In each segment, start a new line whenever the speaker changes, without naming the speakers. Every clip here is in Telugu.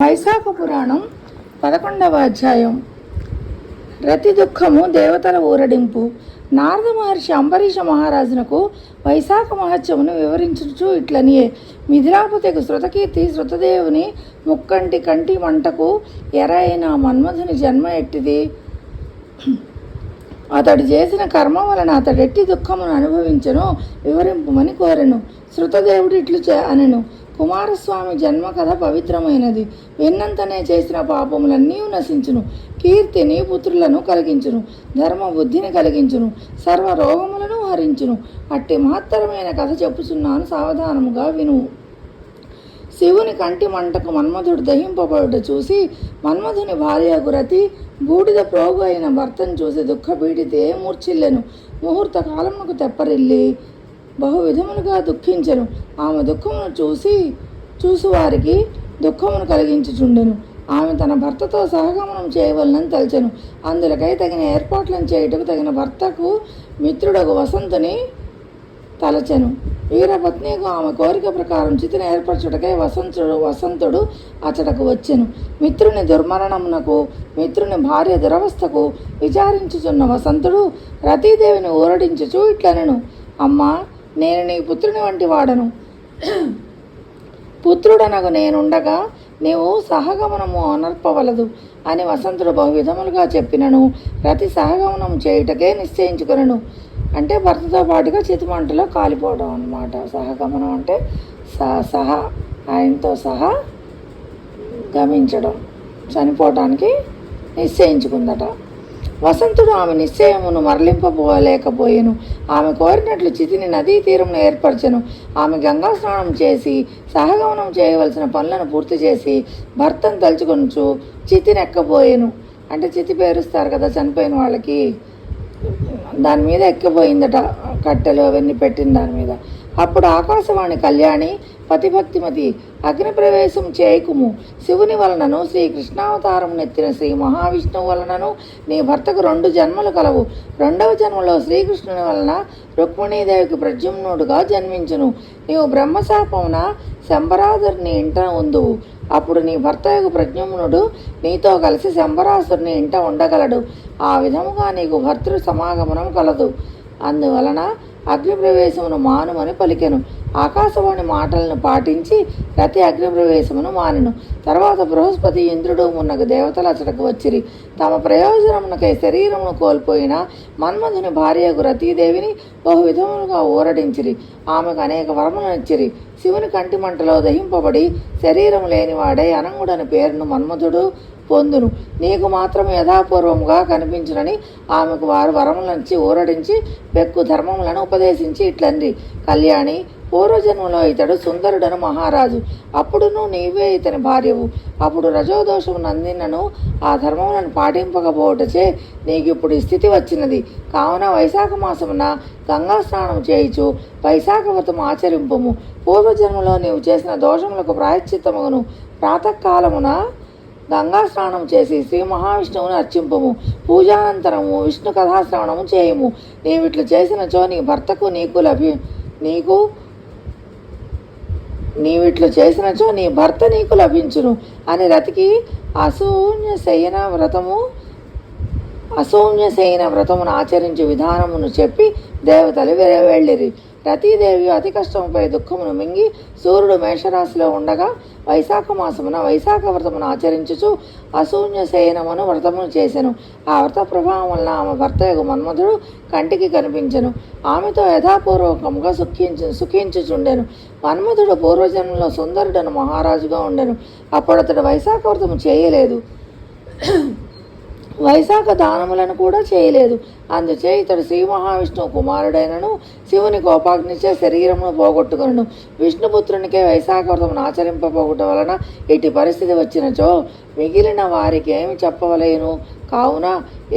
వైశాఖ పురాణం 11వ అధ్యాయం. రతి దుఃఖము దేవతల ఊరడింపు. నారద మహర్షి అంబరీష మహారాజునకు వైశాఖ మహత్యమును వివరించుచు ఇట్లనియే. మిథిలాపతికి శృతకీర్తి శృతదేవుని ముక్కంటి కంటి మంటకు ఎరైన మన్మధుని జన్మ ఎట్టిది. అతడు చేసిన కర్మ వలన అతడెట్టి దుఃఖమును అనుభవించను వివరింపుమని కోరెను. శృతదేవుడు ఇట్లు అనెను. కుమారస్వామి జన్మ కథ పవిత్రమైనది. విన్నంతనే చేసిన పాపములన్నీ నశించును. కీర్తిని పుత్రులను కలిగించును. ధర్మ బుద్ధిని కలిగించును. సర్వ రోగములను హరించును. అట్టి మహత్తరమైన కథ చెప్పుచున్నాను, సావధానముగా విను. శివుని కంటి మంటకు మన్మధుడు దహింపబడుట చూసి మన్మధుని భార్యకు రతి బూడిద ప్రోగు అయిన భర్తను చూసి దుఃఖపీడితే మూర్ఛిల్లెను. ముహూర్త కాలమునకు తెప్పరిల్లి బహు విధములుగా దుఃఖించెను. ఆమె దుఃఖమును చూసువారికి దుఃఖమును కలిగించుచుండెను. ఆమె తన భర్తతో సహగమనం చేయవలనని తలచెను. అందులకై తగిన ఏర్పాట్లను చేయుటకు తగిన భర్తకు మిత్రుడకు వసంతుని తలచెను. వీరపత్నికు ఆమె కోరిక ప్రకారం చితిని ఏర్పరచుటకై వసంతుడు అతడకు వచ్చెను. మిత్రుని దుర్మరణమునకు మిత్రుని భార్య దురవస్థకు విచారించుచున్న వసంతుడు రతీదేవిని ఊరడించుచు ఇట్లనెను. అమ్మా, నేను నీ పుత్రుని వంటి వాడను. పుత్రుడనగు నేనుండగా నీవు సహగమనము అనర్పవలదు అని వసంతుడు బహు విధములుగా చెప్పినను రతి సహగమనం చేయుటకే నిశ్చయించుకొనెను. అంటే భర్తతో పాటుగా చితిమంటలో కాలిపోవడం అన్నమాట. సహగమనం అంటే ఆయనతో సహా గమించడం, చనిపోవటానికి నిశ్చయించుకుందట. వసంతుడు ఆమె నిశ్చయమును మరలింపలేకపోయెను. ఆమె కోరినట్లు చితిని నదీ తీరమును ఏర్పరచెను. ఆమె గంగా స్నానం చేసి సహగమనం చేయవలసిన పనులను పూర్తి చేసి భర్తను తలుచుకొనుచు చితిని ఎక్కబోయెను. అంటే చితి పేరుస్తారు కదా చనిపోయిన వాళ్ళకి, దాని మీద ఎక్కిపోయిందట, కట్టెలు అవన్నీ పెట్టిన దాని మీద. అప్పుడు ఆకాశవాణి కళ్యాణి పతిభక్తిమతి అగ్ని ప్రవేశం చేయకుము. శివుని వలనను శ్రీకృష్ణావతారం నెత్తిన శ్రీ మహావిష్ణువు వలనను నీ భర్తకు 2 జన్మలు కలవు. 2వ జన్మలో శ్రీకృష్ణుని వలన రుక్మిణీదేవికి ప్రద్యుమ్నుడుగా జన్మించును. నీవు బ్రహ్మశాపమున శంబరాసురుని ఇంట ఉందువు. అప్పుడు నీ భర్తయకు ప్రద్యుమ్నుడు నీతో కలిసి శంబరాసురుని ఇంట ఉండగలడు. ఆ విధముగా నీకు భర్తృ సమాగమనం కలదు. అందువలన అగ్నిప్రవేశమును మానుమని పలికెను. ఆకాశవాణి మాటలను పాటించి రతి అగ్నిప్రవేశమును మానెను. తర్వాత బృహస్పతి, ఇంద్రుడు మున్నగు దేవతలు అతడకు వచ్చిరి. తమ ప్రయోజనమునకై శరీరమును కోల్పోయిన మన్మధుని భార్యకు రతీదేవిని బహు విధములుగా ఊరడించిరి. ఆమెకు అనేక వరములను ఇచ్చిరి. శివుని కంటి మంటలో దహింపబడి శరీరము లేనివాడై అనంగుడని పేరును మన్మధుడు పొందును. నీకు మాత్రం యథాపూర్వముగా కనిపించునని ఆమెకు వారు వరములనిచ్చి ఊరడించి పెక్కు ధర్మములను ఉపదేశించి ఇట్లంది. కళ్యాణి, పూర్వజన్మలో ఇతడు సుందరుడను మహారాజు. అప్పుడును నీవే ఇతని భార్యవు. అప్పుడు రజోదోషము నందినను ఆ ధర్మములను పాటింపకపోవటచే నీకు ఇప్పుడు ఈ స్థితి వచ్చినది. కావున వైశాఖ మాసమున గంగా స్నానం చేయుచు వైశాఖ వ్రతము ఆచరింపుము. పూర్వజన్మలో నీవు చేసిన దోషములకు ప్రాయశ్చిత్తమును ప్రాతకాలమున గంగా స్నానం చేసి శ్రీ మహావిష్ణువుని అర్చింపము. పూజానంతరము విష్ణు కథాశ్రవణము చేయము. నీవిట్లు చేసినచో నీ భర్తకు నీవిట్లు చేసినచో నీ భర్త నీకు లభించును అని రతికి అసూన్య శయన వ్రతమును ఆచరించే విధానమును చెప్పి దేవతలు వెళ్ళిరి. రతీదేవి అతి కష్టముపై దుఃఖమును మింగి సూర్యుడు మేషరాశిలో ఉండగా వైశాఖ మాసమున వైశాఖ వ్రతమును ఆచరించుచు అసూన్య శయనమును వ్రతమును చేసెను. ఆ వ్రత ప్రభావం వలన ఆమె భర్తయగు మన్మధుడు కంటికి కనిపించెను. ఆమెతో యథాపూర్వకముగా సుఖించుచుండెను. మన్మధుడు పూర్వజన్మలో సుందరుడను మహారాజుగా ఉండెను. అప్పుడు అతడు వైశాఖ వ్రతము చేయలేదు, వైశాఖ దానములను కూడా చేయలేదు. అందుచే ఇతడు శ్రీ మహావిష్ణువు కుమారుడైనను శివుని కోపాగ్నిచే శరీరమును పోగొట్టుకును. విష్ణుపుత్రునికే వైశాఖ వ్రతమును ఆచరింపబోగుట వలన ఇటు పరిస్థితి వచ్చినచో మిగిలిన వారికి ఏమి చెప్పవలేను. కావున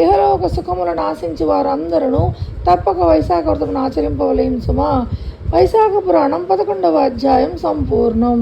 ఇహలోక సుఖములను ఆశించి వారందరూ తప్పక వైశాఖ వ్రతమును ఆచరింపవలేను సుమా. వైశాఖ పురాణం 11వ అధ్యాయం సంపూర్ణం.